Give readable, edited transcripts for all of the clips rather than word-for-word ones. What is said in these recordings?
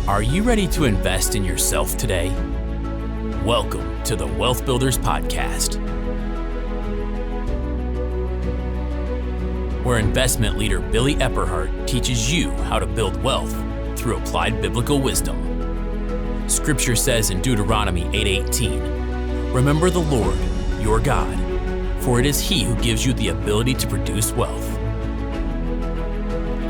Are you ready to invest in yourself today? Welcome to the WealthBuilders Podcast, where investment leader Billy Epperhart teaches you how to build wealth through applied biblical wisdom. Scripture says in Deuteronomy 8:18, "Remember the Lord, your God, for it is He who gives you the ability to produce wealth."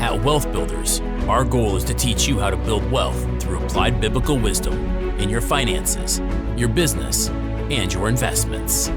At WealthBuilders, our goal is to teach you how to build wealth through applied biblical wisdom in your finances, your business, and your investments.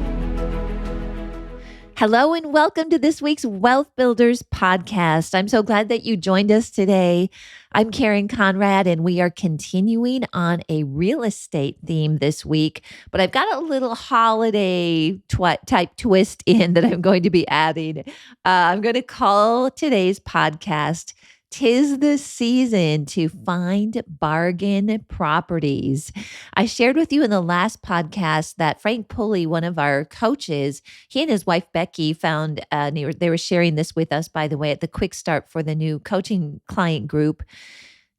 Hello and welcome to this week's Wealth Builders Podcast. I'm so glad that you joined us today. I'm Conrad, and we are continuing on a real estate theme this week, but I've got a little holiday type twist in that I'm going to be adding. I'm going to call today's podcast "'Tis the Season to Find Bargain Properties." I shared with you in the last podcast that Frank Pulley, one of our coaches, he and his wife Becky found, they were sharing this with us, by the way, at the quick start for the new coaching client group.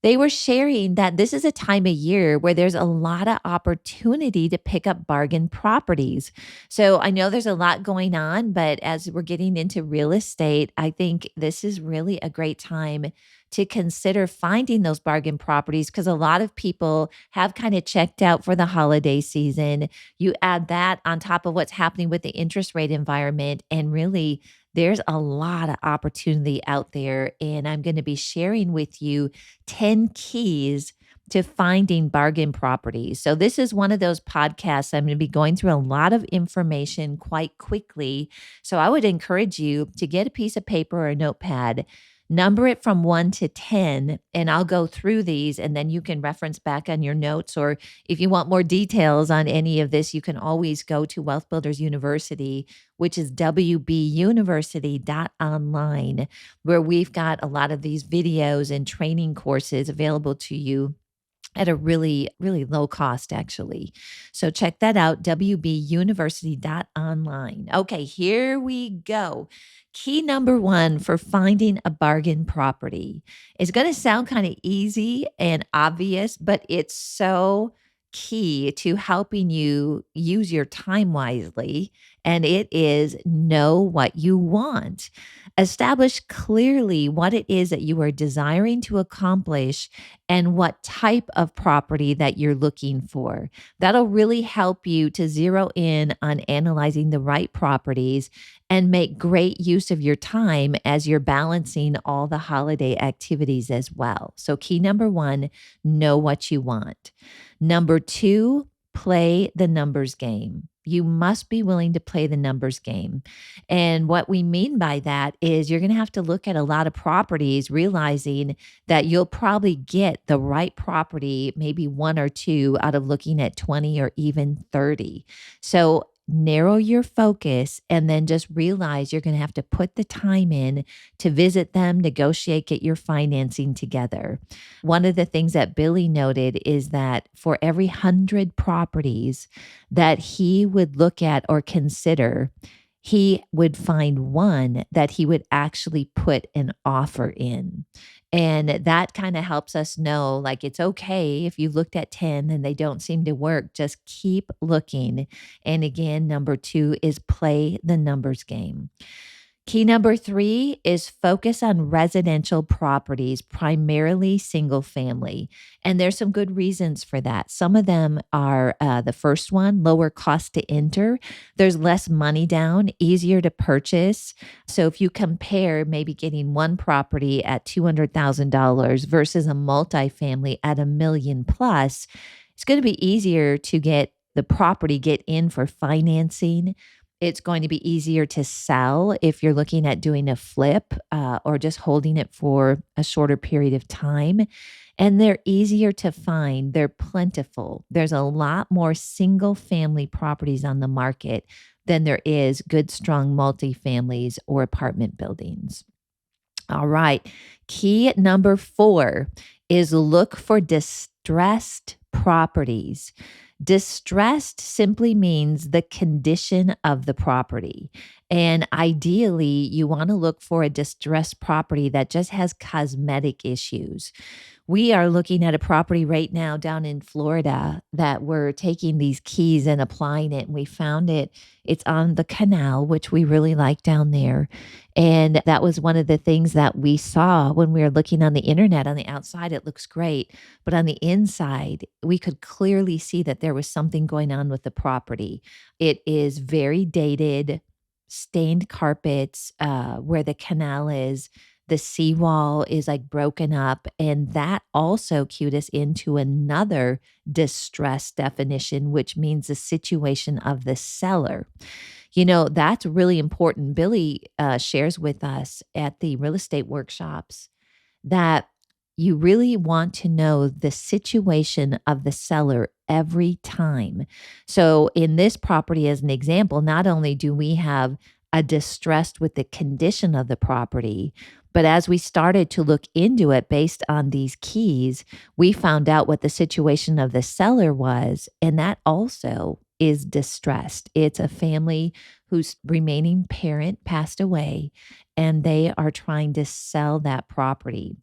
They were sharing that this is a time of year where there's a lot of opportunity to pick up bargain properties. So I know there's a lot going on, but as we're getting into real estate, I think this is really a great time to consider finding those bargain properties, because a lot of people have kind of checked out for the holiday season. You add that on top of what's happening with the interest rate environment, and really there's a lot of opportunity out there. And I'm going to be sharing with you 10 keys to finding bargain properties. So this is one of those podcasts. I'm going to be going through a lot of information quite quickly. So I would encourage you to get a piece of paper or a notepad, number it from 1 to 10, and I'll go through these, and then you can reference back on your notes. Or if you want more details on any of this, you can always go to Wealth Builders University, which is wbuniversity.online, where we've got a lot of these videos and training courses available to you at a really, really low cost, actually. So check that out, wbuniversity.online. Okay, here we go. Key number 1 for finding a bargain property is going to sound kind of easy and obvious, but it's so key to helping you use your time wisely. And it is know what you want. Establish clearly what it is that you are desiring to accomplish and what type of property that you're looking for. That'll really help you to zero in on analyzing the right properties and make great use of your time as you're balancing all the holiday activities as well. So key number 1, know what you want. Number 2, play the numbers game. You must be willing to play the numbers game. And what we mean by that is you're going to have to look at a lot of properties, realizing that you'll probably get the right property, maybe 1 or 2 out of looking at 20 or even 30. So narrow your focus, and then just realize you're going to have to put the time in to visit them, negotiate, get your financing together. One of the things that Billy noted is that for every 100 properties that he would look at or consider, he would find one that he would actually put an offer in. And that kind of helps us know, like, it's okay if you looked at 10 and they don't seem to work, just keep looking. And again, number 2 is play the numbers game. Key number 3 is focus on residential properties, primarily single family. And there's some good reasons for that. Some of them are the first one, lower cost to enter. There's less money down, easier to purchase. So if you compare maybe getting one property at $200,000 versus a multifamily at $1 million plus, it's going to be easier to get the property, get in for financing. It's going to be easier to sell if you're looking at doing a flip or just holding it for a shorter period of time. And they're easier to find. They're plentiful. There's a lot more single family properties on the market than there is good, strong multifamilies or apartment buildings. All right. Key number 4 is look for distressed properties. Distressed simply means the condition of the property. And ideally, you want to look for a distressed property that just has cosmetic issues. We are looking at a property right now down in Florida that we're taking these keys and applying it. And we found it. It's on the canal, which we really like down there. And that was one of the things that we saw when we were looking on the internet. On the outside, it looks great. But on the inside, we could clearly see that there was something going on with the property. It is very dated, stained carpets where the canal is. The seawall is like broken up. And that also cued us into another distress definition, which means the situation of the seller. That's really important. Billy shares with us at the real estate workshops that you really want to know the situation of the seller every time. So, in this property, as an example, not only do we have a distress with the condition of the property, but as we started to look into it based on these keys, we found out what the situation of the seller was. And that also is distressed. It's a family whose remaining parent passed away, and they are trying to sell that property.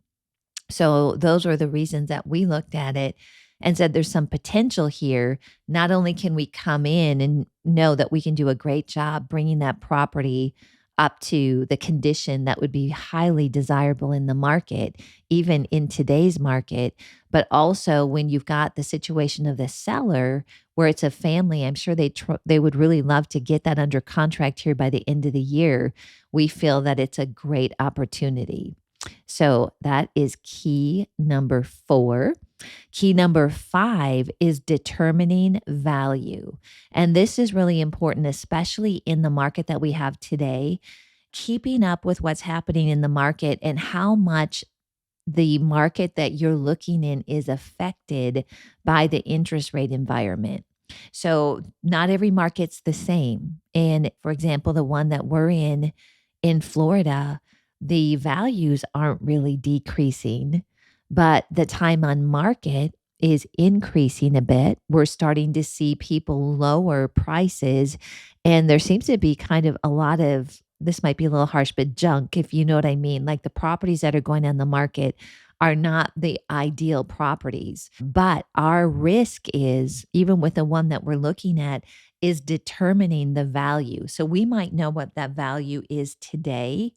So those were the reasons that we looked at it and said there's some potential here. Not only can we come in and know that we can do a great job bringing that property up to the condition that would be highly desirable in the market, even in today's market, but also when you've got the situation of the seller where it's a family, I'm sure they would really love to get that under contract here by the end of the year. We feel that it's a great opportunity. So that is key number 4. Key number 5 is determining value. And this is really important, especially in the market that we have today, keeping up with what's happening in the market and how much the market that you're looking in is affected by the interest rate environment. So not every market's the same. And for example, the one that we're in Florida, the values aren't really decreasing, but the time on market is increasing a bit. We're starting to see people lower prices, and there seems to be kind of a lot of, this might be a little harsh, but junk, if you know what I mean. Like the properties that are going on the market are not the ideal properties. But our risk is, even with the one that we're looking at, is determining the value. So we might know what that value is today,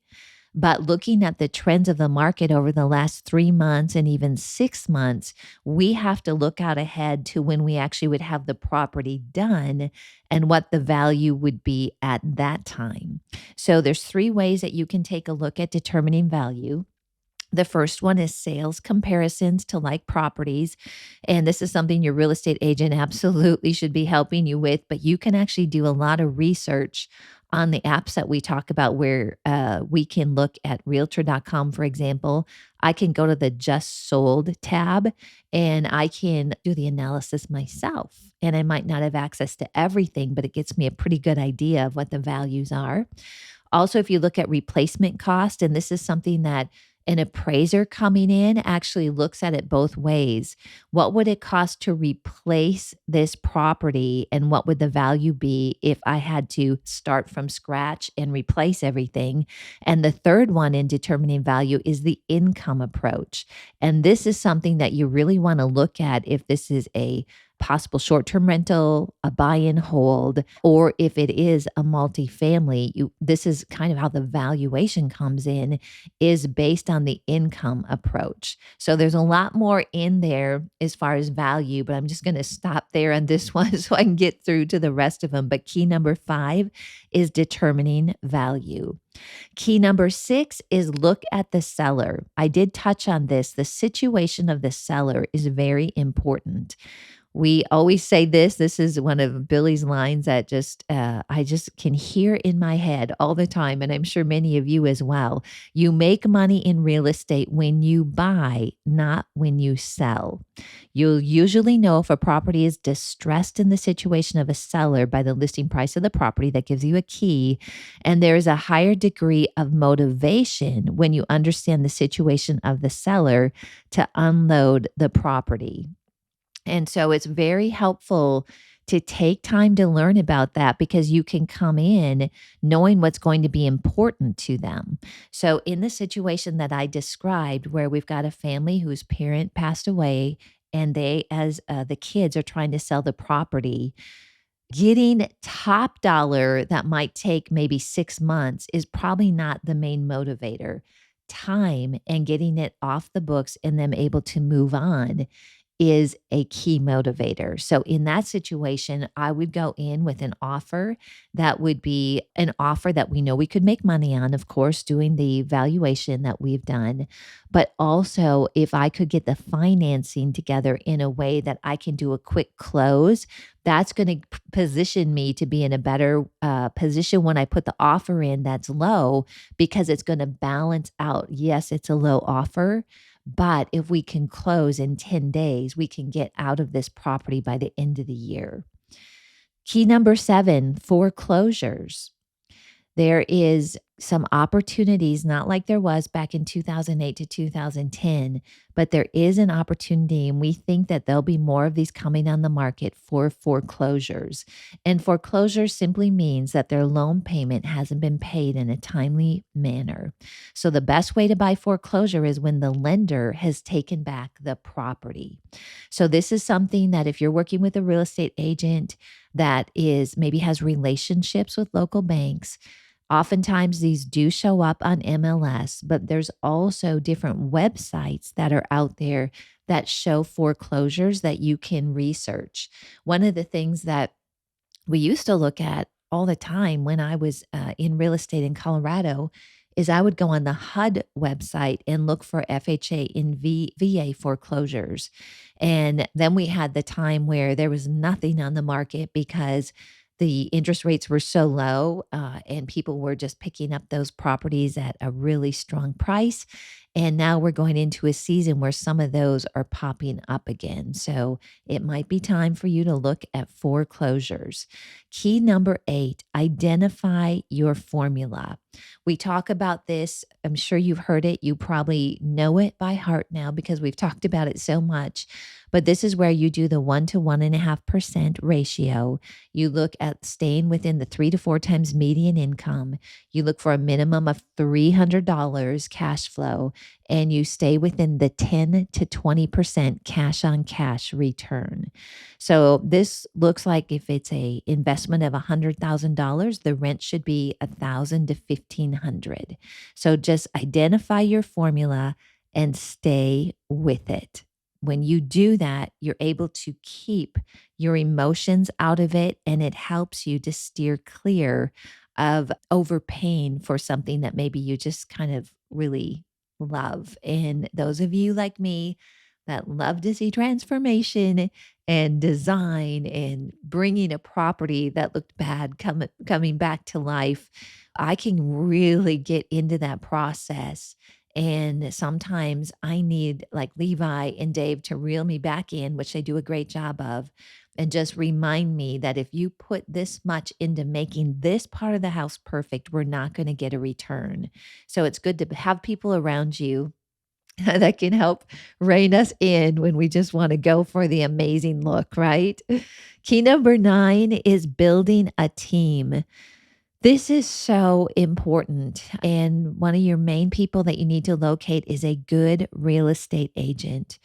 but looking at the trends of the market over the last 3 months and even 6 months, we have to look out ahead to when we actually would have the property done and what the value would be at that time. So there's 3 ways that you can take a look at determining value. The first one is sales comparisons to like properties. And this is something your real estate agent absolutely should be helping you with, but you can actually do a lot of research on the apps that we talk about where we can look at realtor.com, for example. I can go to the just sold tab and I can do the analysis myself. And I might not have access to everything, but it gets me a pretty good idea of what the values are. Also, if you look at replacement cost, and this is something that an appraiser coming in actually looks at it both ways. What would it cost to replace this property, and what would the value be if I had to start from scratch and replace everything? And the third one in determining value is the income approach. And this is something that you really want to look at if this is a possible short-term rental, a buy and hold, or if it is a multifamily, this is kind of how the valuation comes in, is based on the income approach. So there's a lot more in there as far as value, but I'm just going to stop there on this one so I can get through to the rest of them. But key number 5 is determining value. Key number 6 is look at the seller. I did touch on this. The situation of the seller is very important. We always say this. This is one of Billy's lines that I just can hear in my head all the time, and I'm sure many of you as well. You make money in real estate when you buy, not when you sell. You'll usually know if a property is distressed in the situation of a seller by the listing price of the property. That gives you a key. And there is a higher degree of motivation when you understand the situation of the seller to unload the property. And so it's very helpful to take time to learn about that because you can come in knowing what's going to be important to them. So, in the situation that I described, where we've got a family whose parent passed away and they, as the kids, are trying to sell the property, getting top dollar that might take maybe 6 months is probably not the main motivator. Time and getting it off the books and them able to move on is a key motivator. So in that situation, I would go in with an offer that would be an offer that we know we could make money on, of course, doing the valuation that we've done. But also, if I could get the financing together in a way that I can do a quick close, that's going to position me to be in a better position when I put the offer in that's low because it's going to balance out. Yes, it's a low offer, but if we can close in 10 days, we can get out of this property by the end of the year. Key number 7, foreclosures. There is some opportunities, not like there was back in 2008 to 2010, but there is an opportunity, and we think that there'll be more of these coming on the market for foreclosures. And foreclosure simply means that their loan payment hasn't been paid in a timely manner. So the best way to buy foreclosure is when the lender has taken back the property. So this is something that if you're working with a real estate agent that is maybe has relationships with local banks, oftentimes these do show up on MLS, but there's also different websites that are out there that show foreclosures that you can research. One of the things that we used to look at all the time when I was in real estate in Colorado is I would go on the HUD website and look for FHA and VA foreclosures. And then we had the time where there was nothing on the market because the interest rates were so low and people were just picking up those properties at a really strong price. And now we're going into a season where some of those are popping up again. So it might be time for you to look at foreclosures. Key number 8, identify your formula. We talk about this. I'm sure you've heard it. You probably know it by heart now because we've talked about it so much. But this is where you do the 1 to 1.5% ratio. You look at staying within the 3 to 4 times median income. You look for a minimum of $300 cash flow, and you stay within the 10 to 20% cash on cash return. So this looks like if it's a investment of $100,000, the rent should be $1,000 to $1,500. So just identify your formula and stay with it. When you do that, you're able to keep your emotions out of it, and it helps you to steer clear of overpaying for something that maybe you just kind of really love. And those of you like me that love to see transformation and design and bringing a property that looked bad coming back to life, I can really get into that process. And sometimes I need like Levi and Dave to reel me back in, which they do a great job of, and just remind me that if you put this much into making this part of the house perfect, we're not going to get a return. So it's good to have people around you that can help rein us in when we just want to go for the amazing look, right? Key number 9 is building a team. This is so important. And one of your main people that you need to locate is a good real estate agent.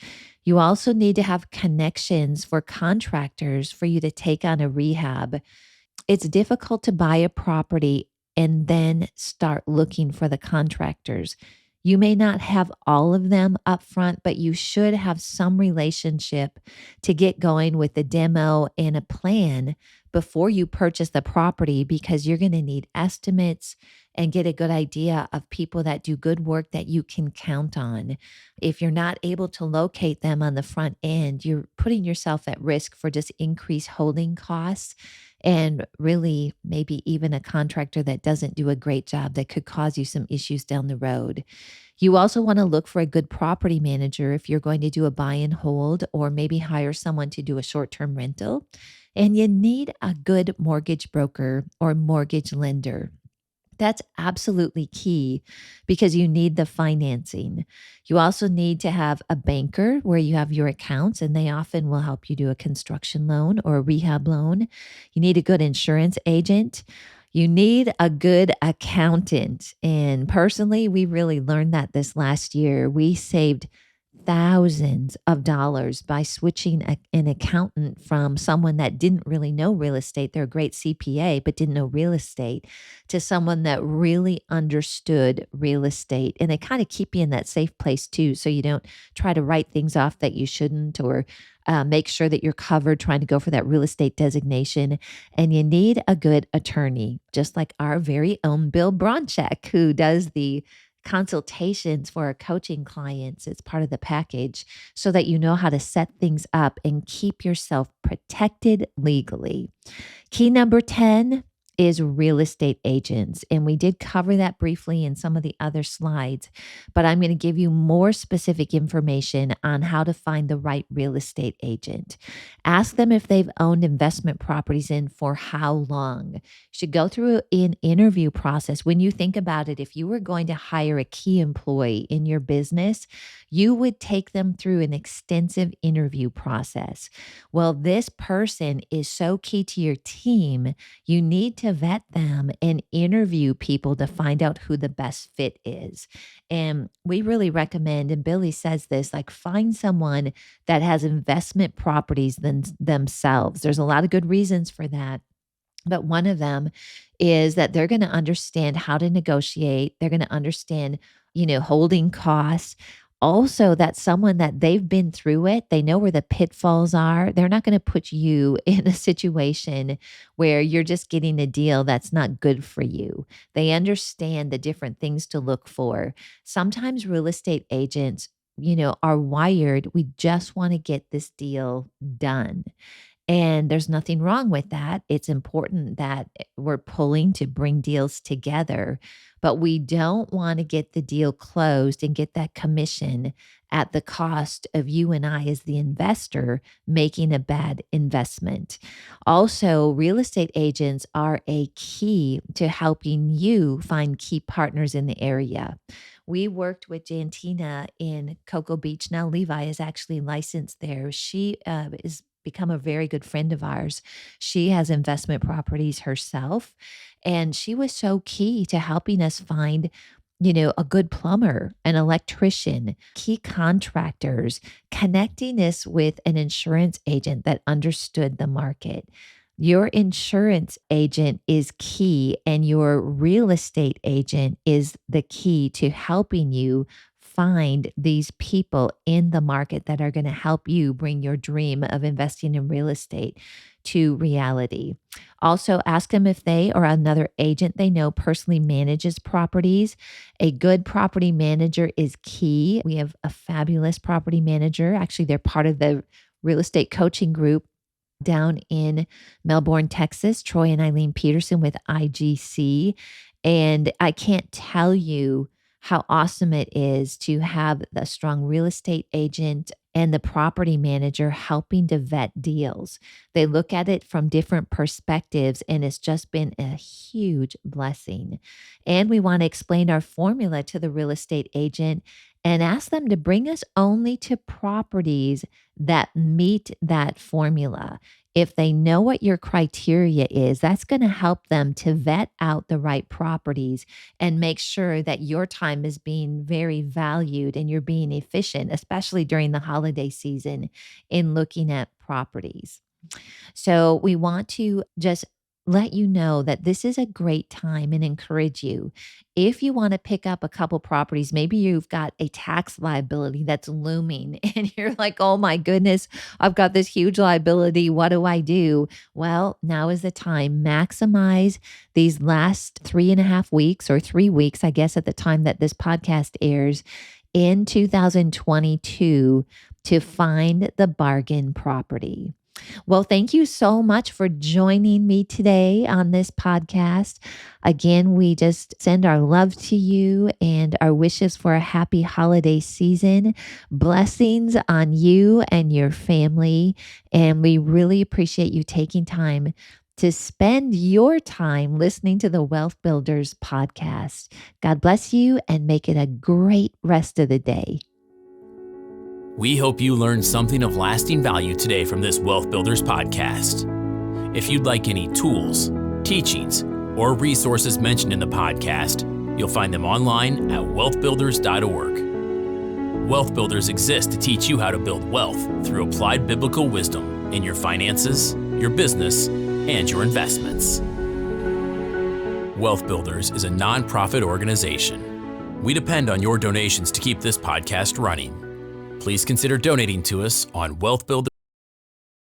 You also need to have connections for contractors for you to take on a rehab. It's difficult to buy a property and then start looking for the contractors. You may not have all of them up front, but you should have some relationship to get going with the demo and a plan before you purchase the property because you're going to need estimates and get a good idea of people that do good work that you can count on. If you're not able to locate them on the front end, you're putting yourself at risk for just increased holding costs and really maybe even a contractor that doesn't do a great job that could cause you some issues down the road. You also want to look for a good property manager if you're going to do a buy and hold or maybe hire someone to do a short-term rental. And you need a good mortgage broker or mortgage lender. That's absolutely key because you need the financing. You also need to have a banker where you have your accounts, and they often will help you do a construction loan or a rehab loan. You need a good insurance agent. You need a good accountant. And personally, we really learned that this last year. We saved thousands of dollars by switching an accountant from someone that didn't really know real estate. They're a great CPA, but didn't know real estate, to someone that really understood real estate. And they kind of keep you in that safe place too. So you don't try to write things off that you shouldn't, or make sure that you're covered trying to go for that real estate designation. And you need a good attorney, just like our very own Bill Bronchek, who does the consultations for our coaching clients. It's part of the package so that you know how to set things up and keep yourself protected legally. Key number 10 is real estate agents. And we did cover that briefly in some of the other slides, but I'm going to give you more specific information on how to find the right real estate agent. Ask them if they've owned investment properties in for how long. You should go through an interview process. When you think about it, if you were going to hire a key employee in your business, you would take them through an extensive interview process. Well, this person is so key to your team. You need to vet them and interview people to find out who the best fit is. And we really recommend, and Billy says this, like, find someone that has investment properties themselves. There's a lot of good reasons for that. But one of them is that they're going to understand how to negotiate. They're going to understand, holding costs. Also, that's someone that they've been through it. They know where the pitfalls are. They're not going to put you in a situation where you're just getting a deal that's not good for you. They understand the different things to look for. Sometimes real estate agents, are wired. We just want to get this deal done. And there's nothing wrong with that. It's important that we're pulling to bring deals together, but we don't want to get the deal closed and get that commission at the cost of you and I as the investor making a bad investment. Also, real estate agents are a key to helping you find key partners in the area. We worked with Jantina in Cocoa Beach. Now, Levi is actually licensed there. She is become a very good friend of ours. She has investment properties herself, and she was so key to helping us find, a good plumber, an electrician, key contractors, connecting us with an insurance agent that understood the market. Your insurance agent is key, and your real estate agent is the key to helping you find these people in the market that are going to help you bring your dream of investing in real estate to reality. Also, ask them if they or another agent they know personally manages properties. A good property manager is key. We have a fabulous property manager. Actually, they're part of the real estate coaching group down in Melbourne, Texas, Troy and Eileen Peterson with IGC. And I can't tell you how awesome it is to have a strong real estate agent and the property manager helping to vet deals. They look at it from different perspectives, and it's just been a huge blessing. And we want to explain our formula to the real estate agent and ask them to bring us only to properties that meet that formula. If they know what your criteria is, that's going to help them to vet out the right properties and make sure that your time is being very valued and you're being efficient, especially during the holiday season in looking at properties. So we want to just let you know that this is a great time and encourage you. If you want to pick up a couple properties, maybe you've got a tax liability that's looming and you're like, oh my goodness, I've got this huge liability. What do I do? Well, now is the time. Maximize these last 3.5 weeks or 3 weeks, I guess, at the time that this podcast airs in 2022 to find the bargain property. Well, thank you so much for joining me today on this podcast. Again, we just send our love to you and our wishes for a happy holiday season. Blessings on you and your family. And we really appreciate you taking time to spend your time listening to the Wealth Builders Podcast. God bless you and make it a great rest of the day. We hope you learned something of lasting value today from this Wealth Builders Podcast. If you'd like any tools, teachings, or resources mentioned in the podcast, you'll find them online at wealthbuilders.org. Wealth Builders exists to teach you how to build wealth through applied biblical wisdom in your finances, your business, and your investments. Wealth Builders is a nonprofit organization. We depend on your donations to keep this podcast running. Please consider donating to us on WealthBuilders.